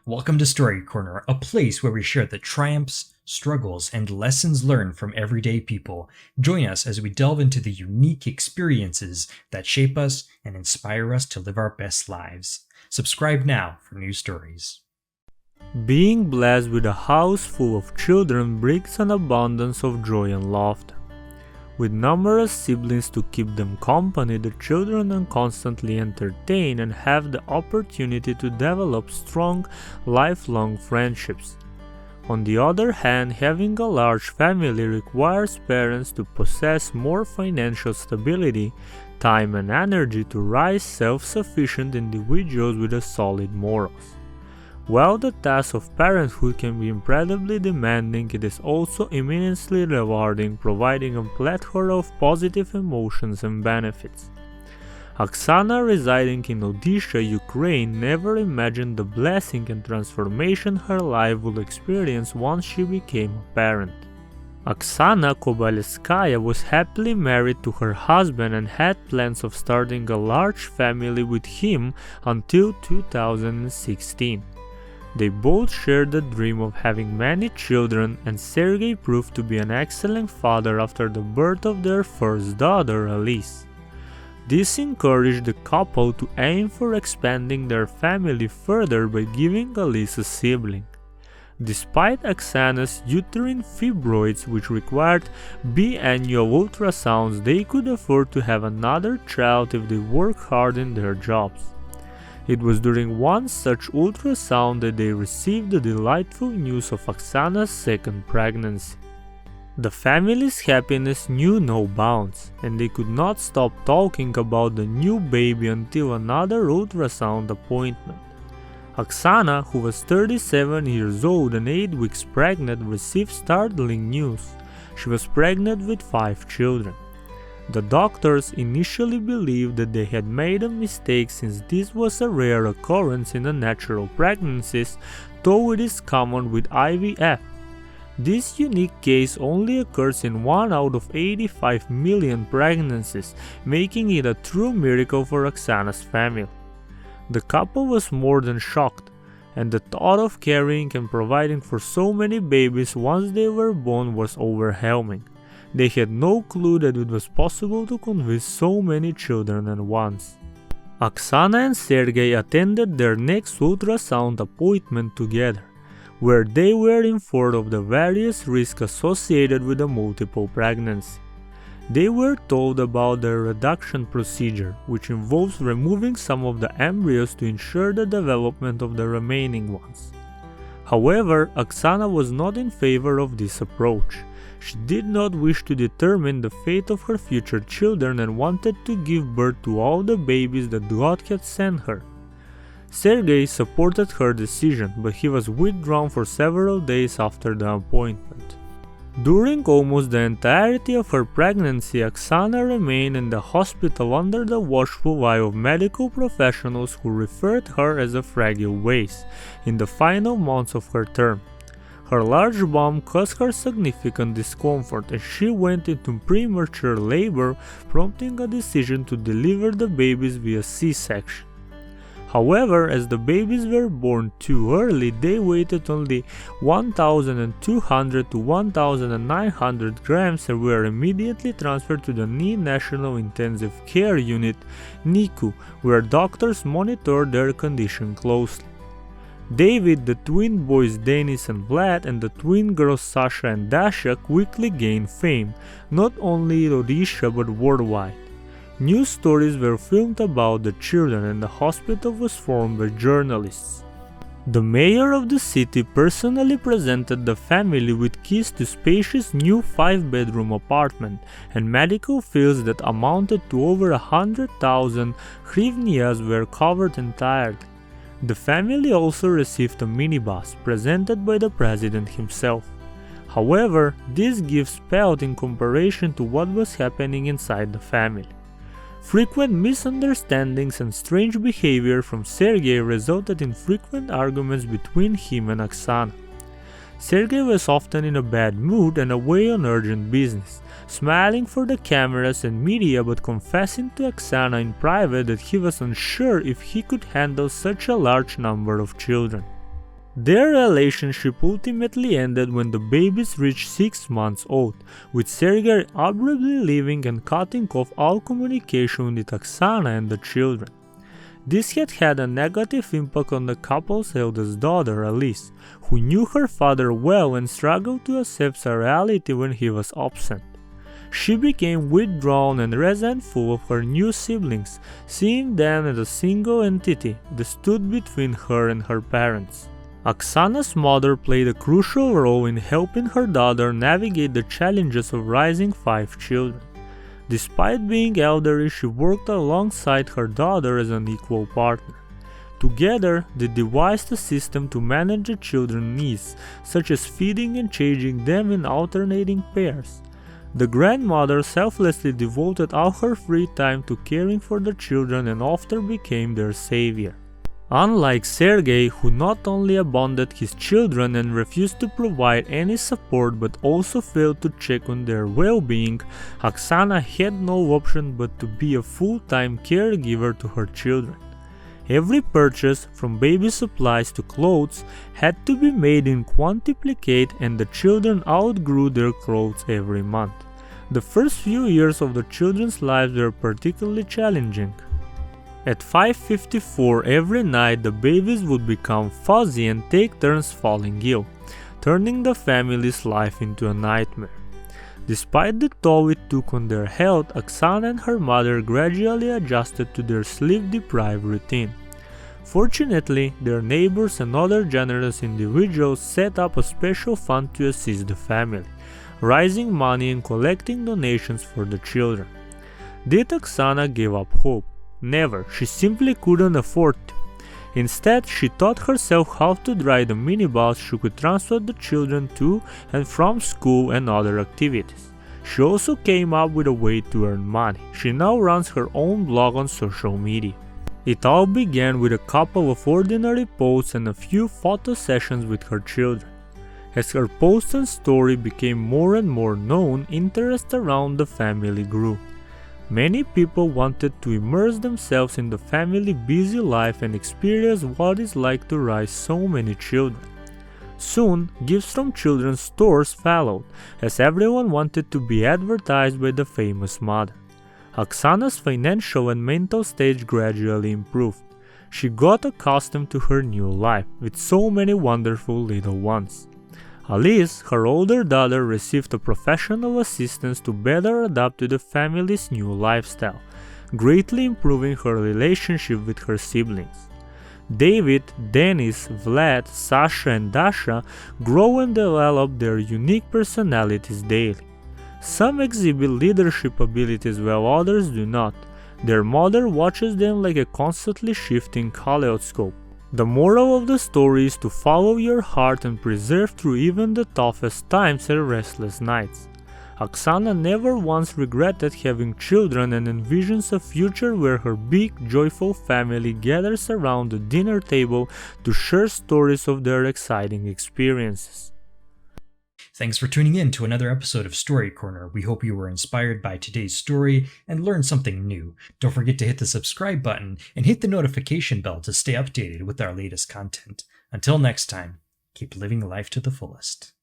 Welcome to Story Corner, a place where we share the triumphs, struggles, and lessons learned from everyday people. Join us as we delve into the unique experiences that shape us and inspire us to live our best lives. Subscribe now for new stories. Being blessed with a house full of children brings an abundance of joy and laughter. With numerous siblings to keep them company, the children are constantly entertained and have the opportunity to develop strong, lifelong friendships. On the other hand, having a large family requires parents to possess more financial stability, time and energy to raise self-sufficient individuals with a solid morals. While the task of parenthood can be incredibly demanding, it is also immensely rewarding, providing a plethora of positive emotions and benefits. Aksana, residing in Odisha, Ukraine, never imagined the blessing and transformation her life would experience once she became a parent. Oksana Kovalevskaya was happily married to her husband and had plans of starting a large family with him until 2016. They both shared the dream of having many children, and Sergei proved to be an excellent father after the birth of their first daughter, Alice. This encouraged the couple to aim for expanding their family further by giving Alice a sibling. Despite Oksana's uterine fibroids, which required biannual ultrasounds, they could afford to have another child if they worked hard in their jobs. It was during one such ultrasound that they received the delightful news of Oksana's second pregnancy. The family's happiness knew no bounds, and they could not stop talking about the new baby until another ultrasound appointment. Oksana, who was 37 years old and 8 weeks pregnant, received startling news. She was pregnant with 5 children. The doctors initially believed that they had made a mistake since this was a rare occurrence in the natural pregnancies, though it is common with IVF. This unique case only occurs in 1 out of 85 million pregnancies, making it a true miracle for Oksana's family. The couple was more than shocked, and the thought of carrying and providing for so many babies once they were born was overwhelming. They had no clue that it was possible to conceive so many children at once. Oksana and Sergei attended their next ultrasound appointment together, where they were informed of the various risks associated with a multiple pregnancy. They were told about the reduction procedure, which involves removing some of the embryos to ensure the development of the remaining ones. However, Oksana was not in favor of this approach. She did not wish to determine the fate of her future children and wanted to give birth to all the babies that God had sent her. Sergei supported her decision, but he was withdrawn for several days after the appointment. During almost the entirety of her pregnancy, Oksana remained in the hospital under the watchful eye of medical professionals who referred her as a fragile vase in the final months of her term. Her large bump caused her significant discomfort, and she went into premature labor, prompting a decision to deliver the babies via C-section. However, as the babies were born too early, they weighed only 1,200 to 1,900 grams and were immediately transferred to the National Intensive Care Unit (NICU), where doctors monitored their condition closely. David, the twin boys Denis and Vlad, and the twin girls Sasha and Dasha quickly gained fame, not only in Odisha but worldwide. News stories were filmed about the children, and the hospital was formed by journalists. The mayor of the city personally presented the family with keys to spacious new 5-bedroom apartment and medical bills that amounted to over 100,000 hryvnias were covered entirely. The family also received a minibus presented by the president himself. However, these gifts paled in comparison to what was happening inside the family. Frequent misunderstandings and strange behavior from Sergei resulted in frequent arguments between him and Oksana. Sergei was often in a bad mood and away on urgent business, smiling for the cameras and media but confessing to Oksana in private that he was unsure if he could handle such a large number of children. Their relationship ultimately ended when the babies reached 6 months old, with Sergei abruptly leaving and cutting off all communication with Oksana and the children. This had a negative impact on the couple's eldest daughter, Alice, who knew her father well and struggled to accept a reality when he was absent. She became withdrawn and resentful of her new siblings, seeing them as a single entity that stood between her and her parents. Aksana's mother played a crucial role in helping her daughter navigate the challenges of raising 5 children. Despite being elderly, she worked alongside her daughter as an equal partner. Together, they devised a system to manage the children's needs, such as feeding and changing them in alternating pairs. The grandmother selflessly devoted all her free time to caring for the children and often became their savior. Unlike Sergei, who not only abandoned his children and refused to provide any support but also failed to check on their well-being, Aksana had no option but to be a full-time caregiver to her children. Every purchase, from baby supplies to clothes, had to be made in quantiplicate, and the children outgrew their clothes every month. The first few years of the children's lives were particularly challenging. At 5:54 every night, the babies would become fuzzy and take turns falling ill, turning the family's life into a nightmare. Despite the toll it took on their health, Aksana and her mother gradually adjusted to their sleep-deprived routine. Fortunately, their neighbors and other generous individuals set up a special fund to assist the family, raising money and collecting donations for the children. Did Aksana give up hope? Never, she simply couldn't afford to. Instead, she taught herself how to drive the minibus she could transport the children to and from school and other activities. She also came up with a way to earn money. She now runs her own blog on social media. It all began with a couple of ordinary posts and a few photo sessions with her children. As her posts and story became more and more known, interest around the family grew. Many people wanted to immerse themselves in the family's busy life and experience what it's like to raise so many children. Soon, gifts from children's stores followed, as everyone wanted to be advertised by the famous mother. Oksana's financial and mental state gradually improved. She got accustomed to her new life, with so many wonderful little ones. Alice, her older daughter, received a professional assistance to better adapt to the family's new lifestyle, greatly improving her relationship with her siblings. David, Denis, Vlad, Sasha, and Dasha grow and develop their unique personalities daily. Some exhibit leadership abilities while others do not. Their mother watches them like a constantly shifting kaleidoscope. The moral of the story is to follow your heart and persevere through even the toughest times and restless nights. Aksana never once regretted having children and envisions a future where her big, joyful family gathers around the dinner table to share stories of their exciting experiences. Thanks for tuning in to another episode of Story Corner. We hope you were inspired by today's story and learned something new. Don't forget to hit the subscribe button and hit the notification bell to stay updated with our latest content. Until next time, keep living life to the fullest.